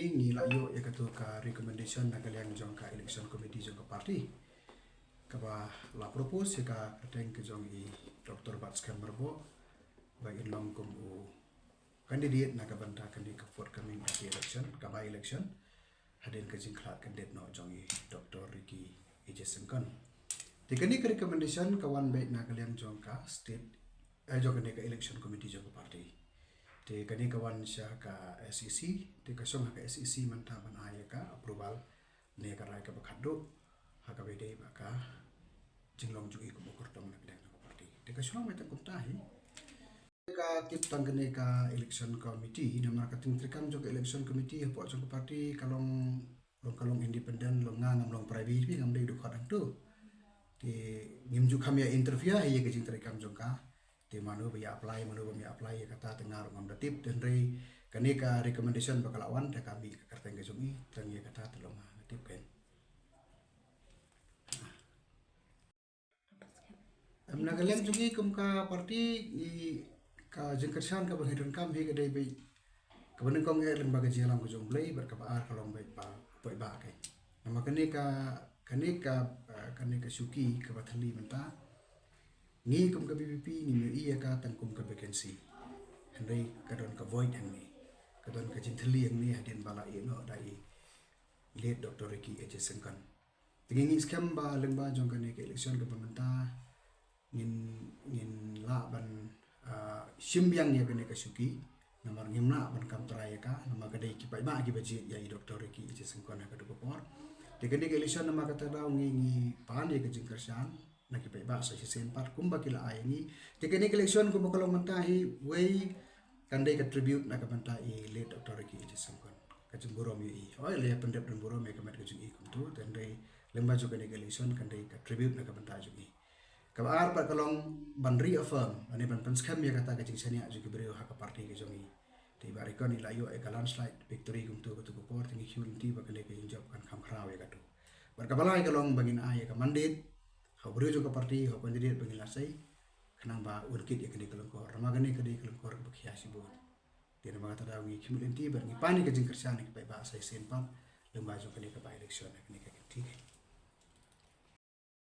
committee ni layo ya ketua ka recommendation na kalian jong ka election committee jong ka party kaba la propose ya ka kateng ke jong i Dr. Bats Kamberbo bagi long kum u candidate na ka banta kan di ka forthcoming election ka by election hadin ke jing klat candidate no jong i Dr. Ricky Ejesengkon tikani ka recommendation kawan baik na kalian jong ka state jong ka election committee jong ka party te kani kawan sya ka SEC te kasong ka SEC manta ban aya ka approval ne ka rai ka bakado ha ka bede baka jinglong jugi ko bokor tong nak dang party te kasong meta kuntahi ka tip tang kani ka election committee namar ka ting trikam jog election committee po jog party kalong independent long ngam long private bi ngam dei du khadang tu te ngim ju khamya interview ha ye ka jing trikam jog ka te manu be apply ya kata tengar ngam datip dan rei kani ka recommendation bakal awan ta kami ka karteng ke jumi tang ya kata telong datip kan amna kalian jugi kum ka party ni ka jengkersan ka bangidon kam hi gadai bai ka beneng kong e lembaga jalan ko jong blai ber ka ba kalong bai pa pai ba kai nama kani ka suki ka bathali menta ni kum ka BPP ni me iya ka tang kum ka vacancy handai kadon ka void hang ni kadon ka jinthali hang ni hadin bala i no dai late Dr. Ricky Ejesengkon tingi scam ba lengba jong ka ni ka election ka pementa ngin la ban simbyang ya ka suki namar ngimna ban kam traya ka nama ka dai ki pai ba ki baji ya Dr. Ricky Ejesengkon ka do por tikani ka election nama ka tadaw ngi pan ya ka jingkersan nakipai ba sa sempat kumba kila ayani tekani election ko makalong mantahi way kandai ka tribute na kabanta i late Dr. Ricky Ejesengkon kajung burom i oi le pendep dan burom e kamat kajung i kumtu tandai lemba juga ni election kandai ka tribute na kabanta jugi kabar pa kalong ban reaffirm ani ban penskam ya kata kajing sania juga beriu hak parti ke jongi ti barikon ila yo e landslide victory kumtu ko por tingi hunti ba kandai kajing job kan kham khrau ya katu barkabalai kalong bagin ay ka mandate hau beri juga parti hau kandidat bagi lasai kenapa urkit ya kedi kelengkor ramagani kedi kelengkor berkiasi buat dia nama kata dawi kimulenti berni panik ke jingkersan ke pai ba sai senpam lembaga kedi ke election kedi ke